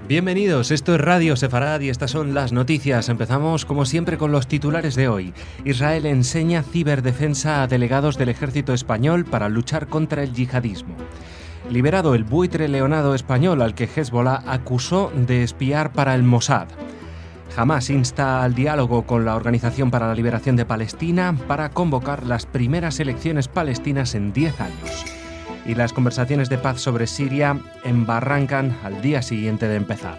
Bienvenidos, esto es Radio Sefarad y estas son las noticias. Empezamos como siempre con los titulares de hoy. Israel enseña ciberdefensa a delegados del ejército español para luchar contra el yihadismo. Liberado el buitre leonado español al que Hezbollah acusó de espiar para el Mossad. Hamás insta al diálogo con la Organización para la Liberación de Palestina para convocar las primeras elecciones palestinas en 10 años. Y las conversaciones de paz sobre Siria embarrancan al día siguiente de empezar.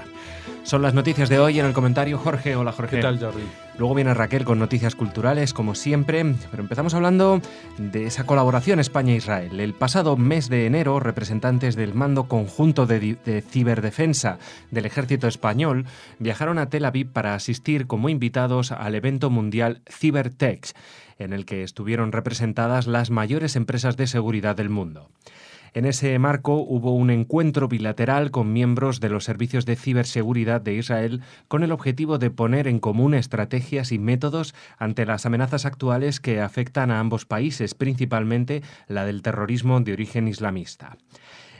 Son las noticias de hoy. En el comentario, Jorge. Hola, Jorge. ¿Qué tal, Jordi? Luego viene Raquel con noticias culturales, como siempre, pero empezamos hablando de esa colaboración España-Israel. El pasado mes de enero, representantes del Mando Conjunto de Ciberdefensa del Ejército Español viajaron a Tel Aviv para asistir como invitados al evento mundial CyberTech, en el que estuvieron representadas las mayores empresas de seguridad del mundo. En ese marco hubo un encuentro bilateral con miembros de los servicios de ciberseguridad de Israel con el objetivo de poner en común estrategias y métodos ante las amenazas actuales que afectan a ambos países, principalmente la del terrorismo de origen islamista.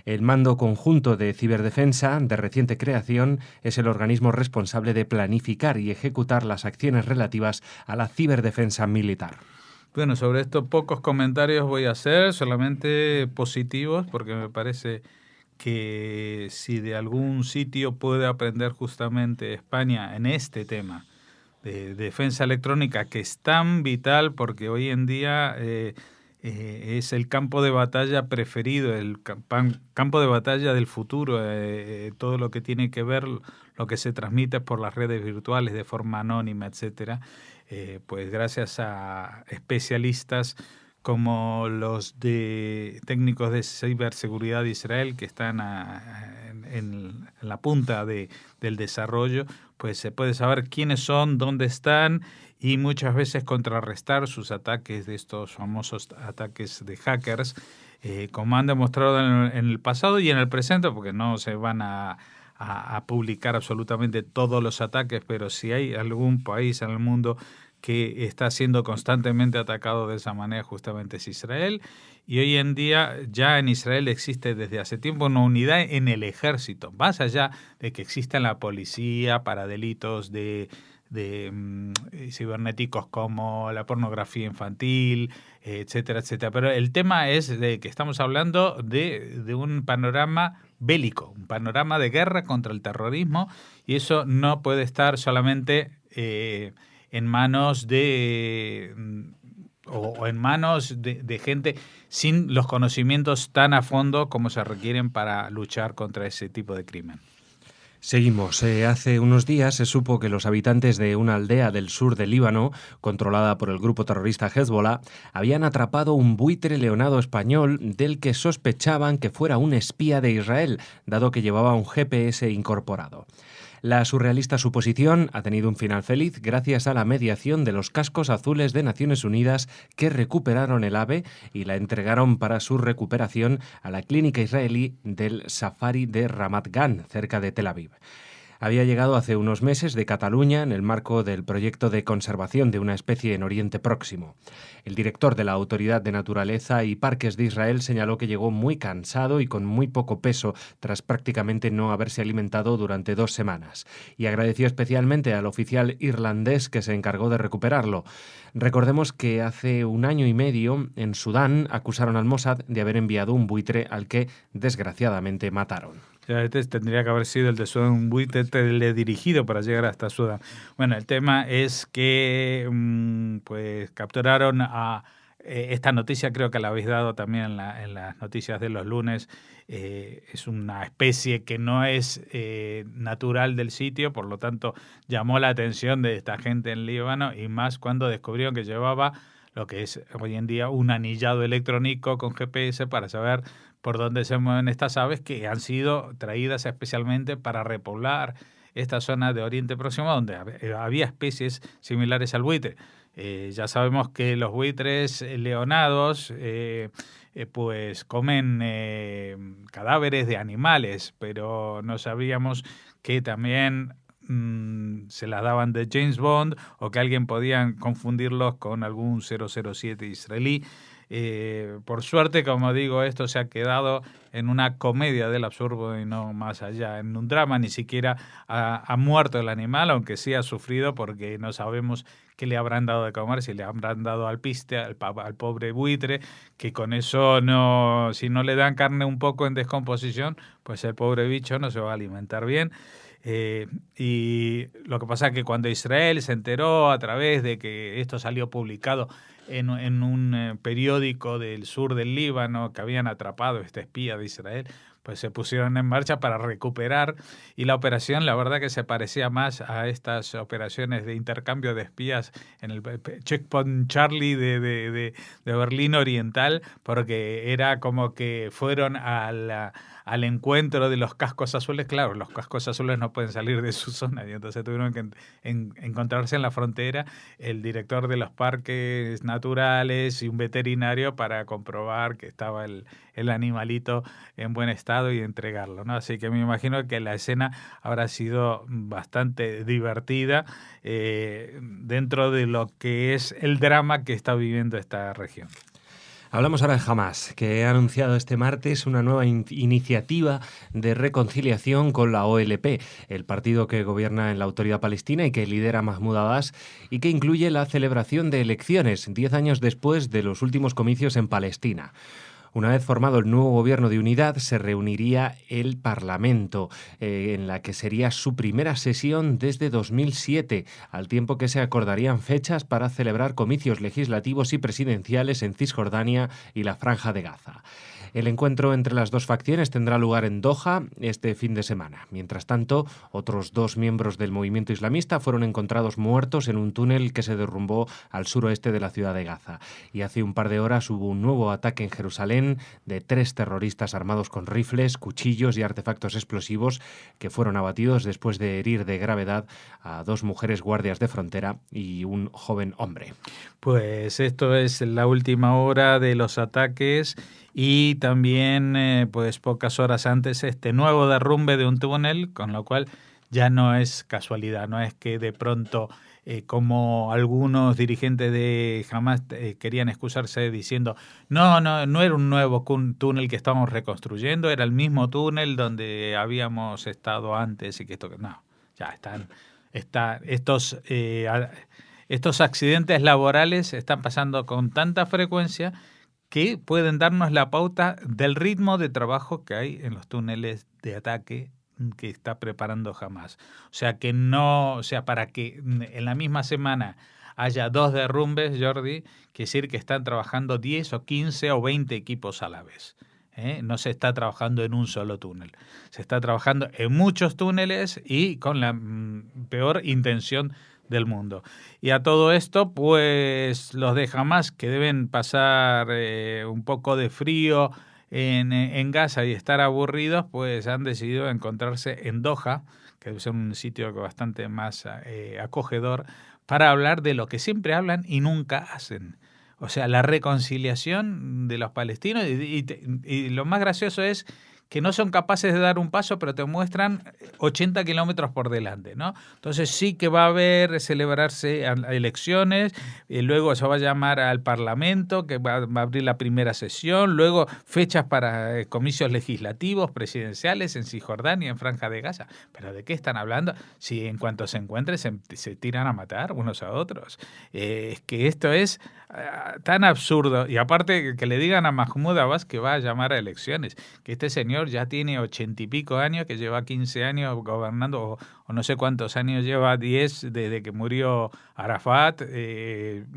El Mando Conjunto de Ciberdefensa, de reciente creación, es el organismo responsable de planificar y ejecutar las acciones relativas a la ciberdefensa militar. Bueno, sobre esto pocos comentarios voy a hacer, solamente positivos, porque me parece que si de algún sitio puede aprender justamente España en este tema de defensa electrónica, que es tan vital porque hoy en día es el campo de batalla preferido, el campo de batalla del futuro, todo lo que tiene que ver, lo que se transmite por las redes virtuales de forma anónima, etcétera. Pues gracias a especialistas como los de técnicos de ciberseguridad de Israel que están en la punta del desarrollo, pues se puede saber quiénes son, dónde están y muchas veces contrarrestar sus ataques de estos famosos ataques de hackers, como han demostrado en el pasado y en el presente, porque no se van a publicar absolutamente todos los ataques, pero si hay algún país en el mundo que está siendo constantemente atacado de esa manera, justamente es Israel. Y hoy en día ya en Israel existe desde hace tiempo una unidad en el ejército, más allá de que exista en la policía para delitos de cibernéticos como la pornografía infantil, etcétera, etcétera. Pero el tema es de que estamos hablando de un panorama bélico, un panorama de guerra contra el terrorismo, y eso no puede estar solamente en manos de gente sin los conocimientos tan a fondo como se requieren para luchar contra ese tipo de crimen. Seguimos. Hace unos días se supo que los habitantes de una aldea del sur del Líbano, controlada por el grupo terrorista Hezbollah, habían atrapado un buitre leonado español del que sospechaban que fuera un espía de Israel, dado que llevaba un GPS incorporado. La surrealista suposición ha tenido un final feliz gracias a la mediación de los cascos azules de Naciones Unidas que recuperaron el ave y la entregaron para su recuperación a la clínica israelí del Safari de Ramat Gan, cerca de Tel Aviv. Había llegado hace unos meses de Cataluña en el marco del proyecto de conservación de una especie en Oriente Próximo. El director de la Autoridad de Naturaleza y Parques de Israel señaló que llegó muy cansado y con muy poco peso tras prácticamente no haberse alimentado durante 2 semanas, y agradeció especialmente al oficial irlandés que se encargó de recuperarlo. Recordemos que hace 1 año y medio en Sudán acusaron al Mossad de haber enviado un buitre al que desgraciadamente mataron. Este tendría que haber sido el de Sudán, un buitre teledirigido para llegar hasta Sudán. Bueno, el tema es que pues capturaron a esta noticia, creo que la habéis dado también en las noticias de los lunes. Es una especie que no es natural del sitio, por lo tanto llamó la atención de esta gente en Líbano, y más cuando descubrieron que llevaba lo que es hoy en día un anillado electrónico con GPS para saber por dónde se mueven estas aves, que han sido traídas especialmente para repoblar esta zona de Oriente Próximo donde había especies similares al buitre. Ya sabemos que los buitres leonados pues comen cadáveres de animales, pero no sabíamos que también se las daban de James Bond, o que alguien podía confundirlos con algún 007 israelí. Por suerte, como digo, esto se ha quedado en una comedia del absurdo y no más allá. En un drama ni siquiera ha muerto el animal, aunque sí ha sufrido porque no sabemos qué le habrán dado de comer, si le habrán dado alpiste al pobre buitre, que con eso no, si no le dan carne un poco en descomposición, pues el pobre bicho no se va a alimentar bien. Y lo que pasa es que cuando Israel se enteró a través de que esto salió publicado en un periódico del sur del Líbano, que habían atrapado a este espía de Israel, pues se pusieron en marcha para recuperar, y la operación, la verdad que se parecía más a estas operaciones de intercambio de espías en el Checkpoint Charlie de Berlín Oriental, porque era como que fueron al encuentro de los cascos azules. Claro, los cascos azules no pueden salir de su zona, y entonces tuvieron que encontrarse en la frontera el director de los parques naturales y un veterinario para comprobar que estaba el animalito en buen estado y entregarlo, ¿no? Así que me imagino que la escena habrá sido bastante divertida dentro de lo que es el drama que está viviendo esta región. Hablamos ahora de Hamás, que ha anunciado este martes una nueva iniciativa de reconciliación con la OLP, el partido que gobierna en la Autoridad Palestina y que lidera Mahmoud Abbas, y que incluye la celebración de elecciones 10 años después de los últimos comicios en Palestina. Una vez formado el nuevo gobierno de unidad, se reuniría el Parlamento, en la que sería su primera sesión desde 2007, al tiempo que se acordarían fechas para celebrar comicios legislativos y presidenciales en Cisjordania y la Franja de Gaza. El encuentro entre las dos facciones tendrá lugar en Doha este fin de semana. Mientras tanto, otros 2 miembros del movimiento islamista fueron encontrados muertos en un túnel que se derrumbó al suroeste de la ciudad de Gaza. Y hace un par de horas hubo un nuevo ataque en Jerusalén de 3 terroristas armados con rifles, cuchillos y artefactos explosivos que fueron abatidos después de herir de gravedad a 2 mujeres guardias de frontera y un joven hombre. Pues esto es la última hora de los ataques. Y también, pues pocas horas antes, este nuevo derrumbe de un túnel, con lo cual ya no es casualidad, no es que de pronto, como algunos dirigentes de Hamás querían excusarse diciendo, no era un nuevo túnel que estábamos reconstruyendo, era el mismo túnel donde habíamos estado antes y que esto, no, ya estos accidentes laborales están pasando con tanta frecuencia que pueden darnos la pauta del ritmo de trabajo que hay en los túneles de ataque que está preparando Hamás. O sea, para que en la misma semana haya 2 derrumbes, Jordi, quiere decir que están trabajando 10 o 15 o 20 equipos a la vez. No se está trabajando en un solo túnel. Se está trabajando en muchos túneles y con la peor intención del mundo. Y a todo esto, pues los de Hamás, que deben pasar un poco de frío en Gaza y estar aburridos, pues han decidido encontrarse en Doha, que debe ser un sitio bastante más acogedor, para hablar de lo que siempre hablan y nunca hacen. O sea, la reconciliación de los palestinos. Y lo más gracioso es que no son capaces de dar un paso, pero te muestran 80 kilómetros por delante, ¿no? Entonces sí que va a haber celebrarse elecciones, y luego se va a llamar al Parlamento, que va a abrir la primera sesión, luego fechas para comicios legislativos, presidenciales en Cisjordania, en Franja de Gaza. ¿Pero de qué están hablando? Si en cuanto se encuentren se tiran a matar unos a otros. Es que esto es tan absurdo. Y aparte que le digan a Mahmoud Abbas que va a llamar a elecciones, que este señor ya tiene 80 y pico años, que lleva 15 años gobernando, o no sé cuántos años lleva, 10 desde que murió Arafat,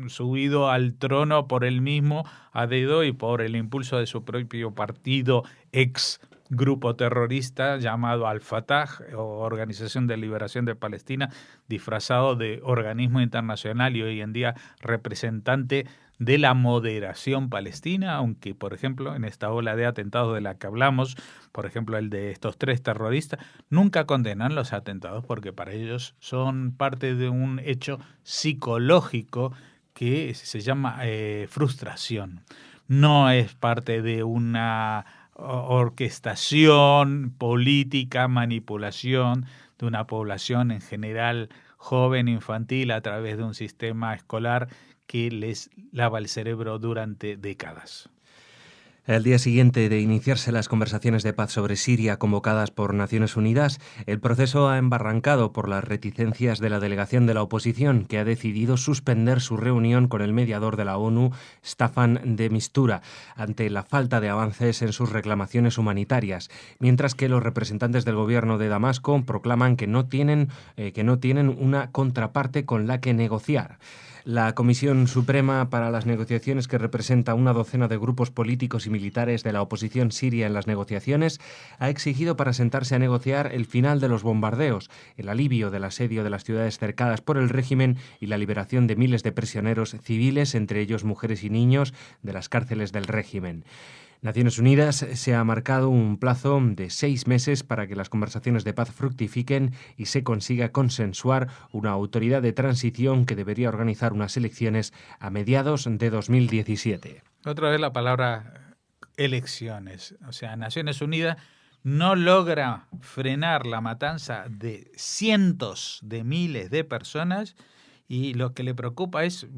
subido al trono por él mismo a dedo y por el impulso de su propio partido ex grupo terrorista llamado Al-Fatah, o Organización de Liberación de Palestina, disfrazado de organismo internacional y hoy en día representante de la moderación palestina, aunque, por ejemplo, en esta ola de atentados de la que hablamos, por ejemplo, el de estos 3 terroristas, nunca condenan los atentados porque para ellos son parte de un hecho psicológico que se llama frustración. No es parte de una orquestación política, manipulación de una población en general joven, infantil, a través de un sistema escolar que les lava el cerebro durante décadas. El día siguiente de iniciarse las conversaciones de paz sobre Siria convocadas por Naciones Unidas, el proceso ha embarrancado por las reticencias de la delegación de la oposición, que ha decidido suspender su reunión con el mediador de la ONU, Staffan de Mistura, ante la falta de avances en sus reclamaciones humanitarias, mientras que los representantes del gobierno de Damasco proclaman que no tienen una contraparte con la que negociar. La Comisión Suprema para las Negociaciones, que representa una docena de grupos políticos y militares de la oposición siria en las negociaciones, ha exigido para sentarse a negociar el final de los bombardeos, el alivio del asedio de las ciudades cercadas por el régimen y la liberación de miles de prisioneros civiles, entre ellos mujeres y niños, de las cárceles del régimen. Naciones Unidas se ha marcado un plazo de 6 meses para que las conversaciones de paz fructifiquen y se consiga consensuar una autoridad de transición que debería organizar unas elecciones a mediados de 2017. Otra vez la palabra elecciones. O sea, Naciones Unidas no logra frenar la matanza de cientos de miles de personas y lo que le preocupa es,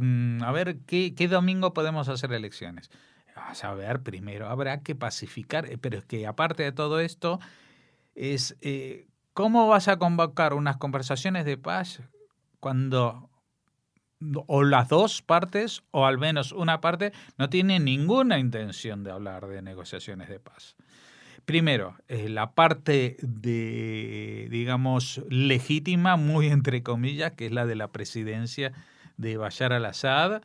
a ver, ¿qué domingo podemos hacer elecciones? Vamos a ver, primero habrá que pacificar, pero es que aparte de todo esto, es ¿cómo vas a convocar unas conversaciones de paz cuando o las dos partes, o al menos una parte, no tiene ninguna intención de hablar de negociaciones de paz? Primero, la parte de, digamos, legítima, muy entre comillas, que es la de la presidencia de Bashar al-Assad,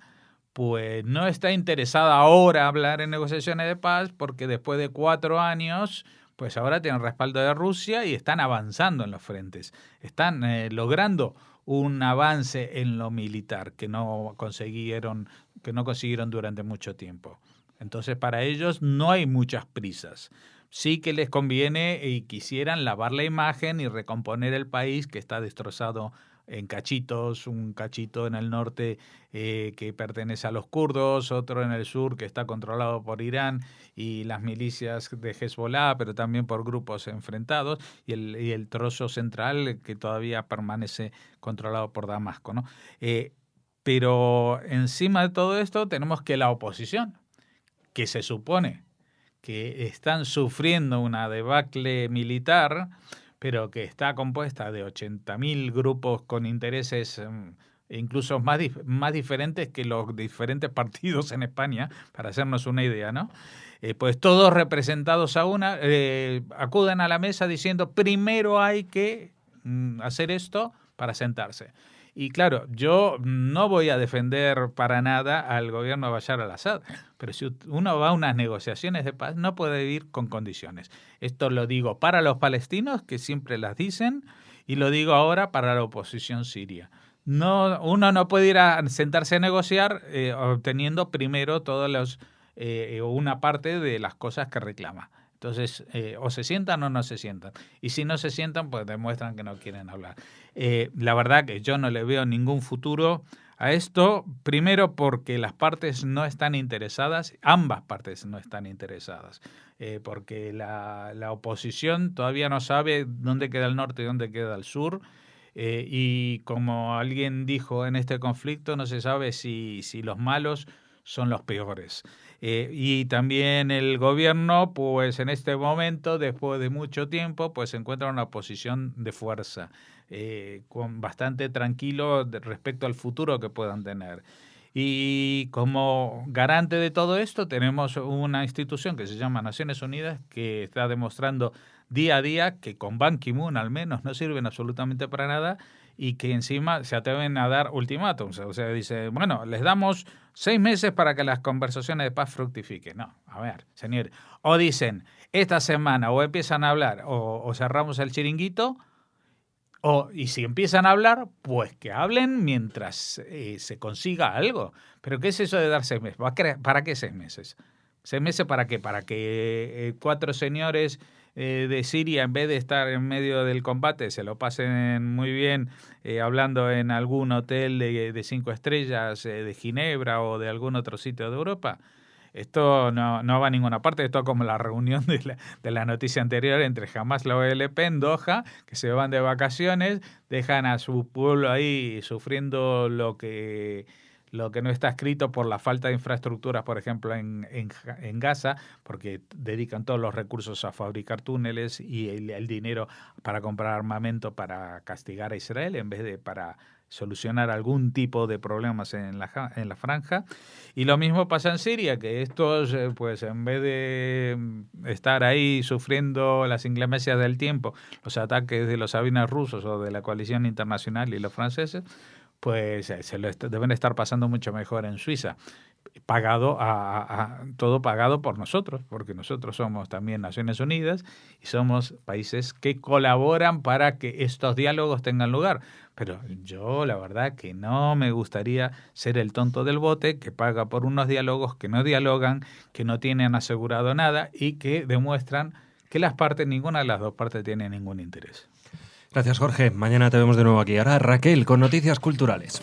pues no está interesada ahora a hablar en negociaciones de paz porque después de 4 años, pues ahora tienen respaldo de Rusia y están avanzando en los frentes. Están logrando un avance en lo militar que no consiguieron durante mucho tiempo. Entonces, para ellos no hay muchas prisas. Sí que les conviene y quisieran lavar la imagen y recomponer el país que está destrozado en cachitos, un cachito en el norte que pertenece a los kurdos, otro en el sur que está controlado por Irán y las milicias de Hezbollah, pero también por grupos enfrentados, y el trozo central que todavía permanece controlado por Damasco, ¿no? Pero encima de todo esto tenemos que la oposición, que se supone que están sufriendo una debacle militar, pero que está compuesta de 80.000 grupos con intereses incluso más diferentes que los diferentes partidos en España, para hacernos una idea, ¿no? Pues todos representados a una, acuden a la mesa diciendo primero hay que hacer esto para sentarse. Y claro, yo no voy a defender para nada al gobierno de Bashar al-Assad, pero si uno va a unas negociaciones de paz no puede ir con condiciones. Esto lo digo para los palestinos, que siempre las dicen, y lo digo ahora para la oposición siria. No, uno no puede ir a sentarse a negociar obteniendo primero una parte de las cosas que reclama. Entonces, o se sientan o no se sientan. Y si no se sientan, pues demuestran que no quieren hablar. La verdad que yo no le veo ningún futuro a esto, primero porque las partes no están interesadas, ambas partes no están interesadas, porque la oposición todavía no sabe dónde queda el norte y dónde queda el sur, y como alguien dijo en este conflicto, no se sabe si los malos son los peores. Y también el gobierno, pues en este momento, después de mucho tiempo, pues se encuentra en una posición de fuerza, con bastante tranquilo respecto al futuro que puedan tener. Y como garante de todo esto tenemos una institución que se llama Naciones Unidas, que está demostrando día a día que con Ban Ki-moon al menos no sirven absolutamente para nada y que encima se atreven a dar ultimátums. O sea, dice, bueno, les damos 6 meses para que las conversaciones de paz fructifiquen. No, a ver, señor. O dicen, esta semana o empiezan a hablar o cerramos el chiringuito, y si empiezan a hablar, pues que hablen mientras se consiga algo. Pero ¿qué es eso de dar 6 meses? ¿Para qué 6 meses? ¿6 meses para qué? Para que 4 señores de Siria, en vez de estar en medio del combate, se lo pasen muy bien hablando en algún hotel de 5 estrellas de Ginebra o de algún otro sitio de Europa. Esto no va a ninguna parte. Esto es como la reunión de la noticia anterior entre Hamas y la OLP en Doha, que se van de vacaciones, dejan a su pueblo ahí sufriendo lo que lo que no está escrito por la falta de infraestructuras, por ejemplo, en Gaza, porque dedican todos los recursos a fabricar túneles y el dinero para comprar armamento para castigar a Israel en vez de para solucionar algún tipo de problemas en la franja. Y lo mismo pasa en Siria, que estos, pues en vez de estar ahí sufriendo las inclemencias del tiempo, los ataques de los aviones rusos o de la coalición internacional y los franceses, pues deben estar pasando mucho mejor en Suiza, todo pagado por nosotros, porque nosotros somos también Naciones Unidas y somos países que colaboran para que estos diálogos tengan lugar. Pero yo la verdad que no me gustaría ser el tonto del bote que paga por unos diálogos que no dialogan, que no tienen asegurado nada y que demuestran que ninguna de las dos partes tiene ningún interés. Gracias, Jorge. Mañana te vemos de nuevo aquí. Ahora Raquel con noticias culturales.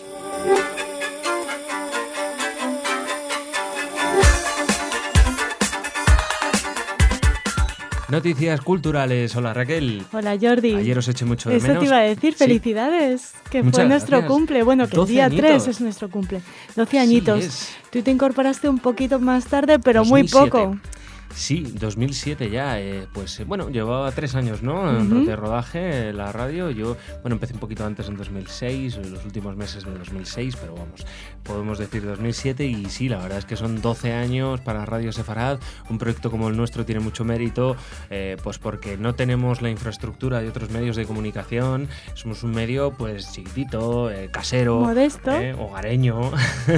Noticias culturales. Hola, Raquel. Hola, Jordi. Ayer os eché mucho de menos. Eso te iba a decir. Felicidades. Sí. Que Muchas fue nuestro gracias. cumple. Bueno, que el día añitos. 3 es nuestro cumple. 12 añitos. Sí, Tú te incorporaste un poquito más tarde, pero 2007. muy poco. Sí, 2007 ya, bueno, llevaba 3 años, ¿no? De rodaje, la radio. Yo, empecé un poquito antes en 2006, en los últimos meses de 2006, pero vamos, podemos decir 2007 y sí, la verdad es que son 12 años para Radio Sefarad. Un proyecto como el nuestro tiene mucho mérito, pues porque no tenemos la infraestructura de otros medios de comunicación. Somos un medio, pues, chiquitito, casero, modesto, hogareño.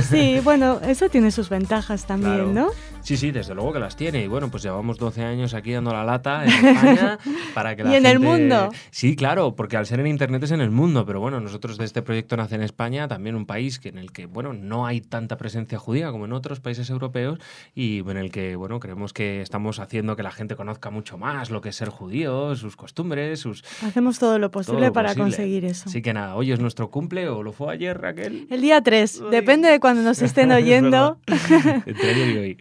Sí, bueno, eso tiene sus ventajas también, claro. ¿no? Sí, desde luego que las tiene. Y bueno, pues llevamos 12 años aquí dando la lata en España para que la gente... ¿Y en el mundo? Sí, claro, porque al ser en Internet es en el mundo, pero bueno, nosotros de este proyecto nace en España, también un país en el que, bueno, no hay tanta presencia judía como en otros países europeos y en el que, bueno, creemos que estamos haciendo que la gente conozca mucho más lo que es ser judío, sus costumbres, Hacemos todo lo posible para conseguir eso. Así que nada, hoy es nuestro cumple, ¿o lo fue ayer, Raquel? El día 3, depende de cuando nos estén oyendo. Entre ayer y hoy.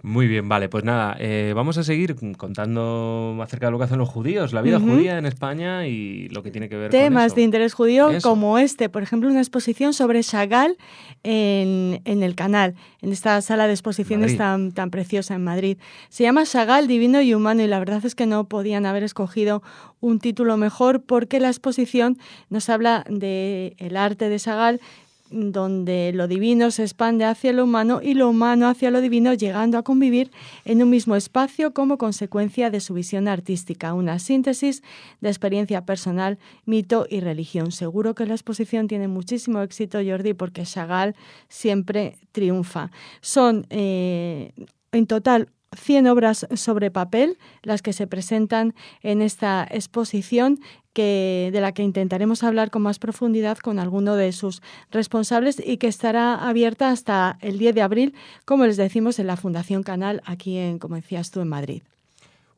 Muy bien, vale, pues nada, vamos a seguir contando acerca de lo que hacen los judíos, la vida judía en España y lo que tiene que ver con eso. Temas de interés judío como este, por ejemplo, una exposición sobre Chagall en el Canal, en esta sala de exposiciones tan preciosa en Madrid. Se llama Chagall, divino y humano, y la verdad es que no podían haber escogido un título mejor porque la exposición nos habla del arte de Chagall, donde lo divino se expande hacia lo humano y lo humano hacia lo divino, llegando a convivir en un mismo espacio como consecuencia de su visión artística, una síntesis de experiencia personal, mito y religión. Seguro que la exposición tiene muchísimo éxito, Jordi, porque Chagall siempre triunfa. Son en total 100 obras sobre papel las que se presentan en esta exposición, de la que intentaremos hablar con más profundidad con alguno de sus responsables y que estará abierta hasta el 10 de abril, como les decimos, en la Fundación Canal, aquí como decías tú, en Madrid.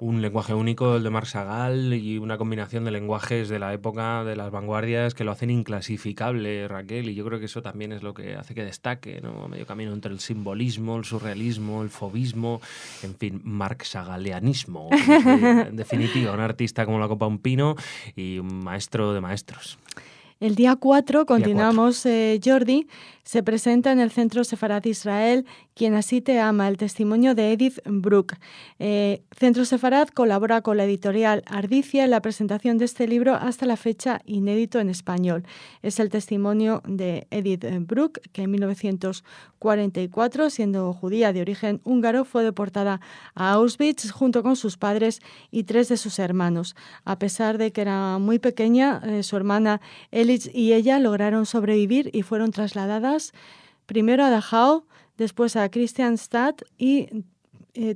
Un lenguaje único, el de Marc Chagall, y una combinación de lenguajes de la época, de las vanguardias, que lo hacen inclasificable, Raquel, y yo creo que eso también es lo que hace que destaque, ¿no? Medio camino entre el simbolismo, el surrealismo, el fauvismo, en fin, marxagallianismo. En definitiva, un artista como la copa un pino y un maestro de maestros. El día 4, continuamos, Jordi, se presenta en el Centro Sefarad Israel Quien así te ama, el testimonio de Edith Bruck. Centro Sefarad colabora con la editorial Ardicia en la presentación de este libro hasta la fecha inédito en español. Es el testimonio de Edith Bruck, que en 1944, siendo judía de origen húngaro, fue deportada a Auschwitz junto con sus padres y 3 de sus hermanos. A pesar de que era muy pequeña, su hermana Elis y ella lograron sobrevivir y fueron trasladadas primero a Dachau, después a Kristianstad y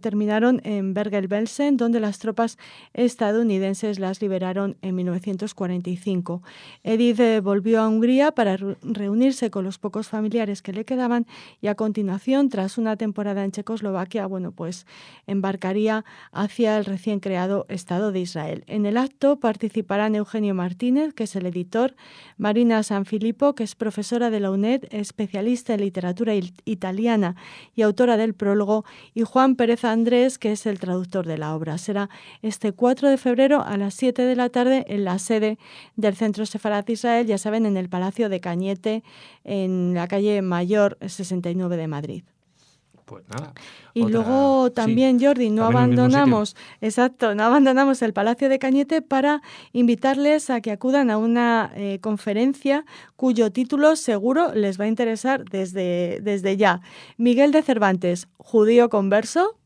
terminaron en Bergen-Belsen, donde las tropas estadounidenses las liberaron en 1945. Edith volvió a Hungría para reunirse con los pocos familiares que le quedaban y a continuación, tras una temporada en Checoslovaquia, pues embarcaría hacia el recién creado Estado de Israel. En el acto participarán Eugenio Martínez, que es el editor, Marina Sanfilippo, que es profesora de la UNED, especialista en literatura italiana y autora del prólogo, y Juan Pérez Pérez Andrés, que es el traductor de la obra. Será este 4 de febrero a las 7 de la tarde en la sede del Centro Sefarad Israel, ya saben, en el Palacio de Cañete, en la calle Mayor 69 de Madrid. Pues nada. Y luego también, sí, Jordi, no abandonamos el Palacio de Cañete para invitarles a que acudan a una conferencia cuyo título seguro les va a interesar desde ya. Miguel de Cervantes, judío converso.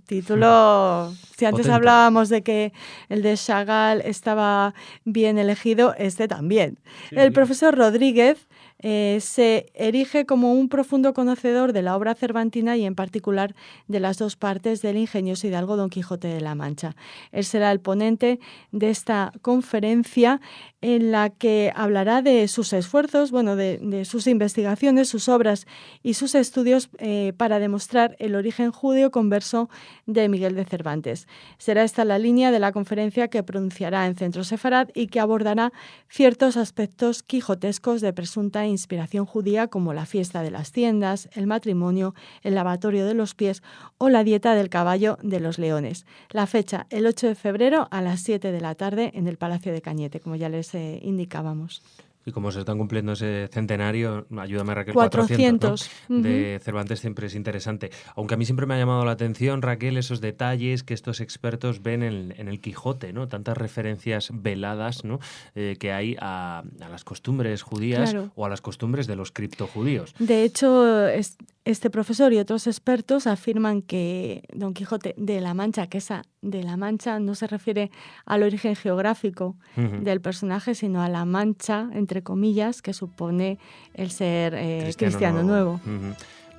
Título, si antes potente. Hablábamos de que el de Chagall estaba bien elegido, este también. Sí, el profesor Rodríguez se erige como un profundo conocedor de la obra cervantina y en particular de las dos partes del ingenioso hidalgo Don Quijote de la Mancha. Él será el ponente de esta conferencia en la que hablará de sus esfuerzos, de sus investigaciones, sus obras y sus estudios para demostrar el origen judío converso de Miguel de Cervantes. Será esta la línea de la conferencia que pronunciará en Centro Sefarad y que abordará ciertos aspectos quijotescos de presunta inspiración judía, como la fiesta de las tiendas, el matrimonio, el lavatorio de los pies o la dieta del caballo de los leones. La fecha, el 8 de febrero a las 7 de la tarde en el Palacio de Cañete, como ya les indicábamos. Y como se están cumpliendo ese centenario, ayúdame Raquel, 400 ¿no? De Cervantes siempre es interesante. Aunque a mí siempre me ha llamado la atención, Raquel, esos detalles que estos expertos ven en el Quijote, ¿no? Tantas referencias veladas, ¿no? Que hay a las costumbres judías, claro, o a las costumbres de los criptojudíos. De hecho, este profesor y otros expertos afirman que Don Quijote de la Mancha, que esa de la Mancha no se refiere al origen geográfico del personaje, sino a la mancha, entre comillas, que supone el ser cristiano nuevo.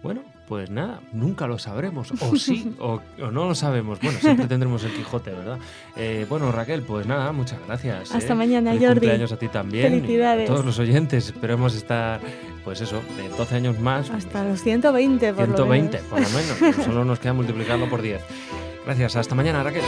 Bueno, pues nada, nunca lo sabremos, o sí, o no lo sabemos. Bueno, siempre tendremos el Quijote, ¿verdad? Bueno, Raquel, pues nada, muchas gracias. Hasta mañana, Feliz Jordi. Cumpleaños a ti también. Felicidades. Y a todos los oyentes, esperemos estar, pues eso, de 12 años más. Hasta los 120, por lo menos. 120, por lo menos. Solo nos queda multiplicarlo por 10. Gracias, hasta mañana, Raquel.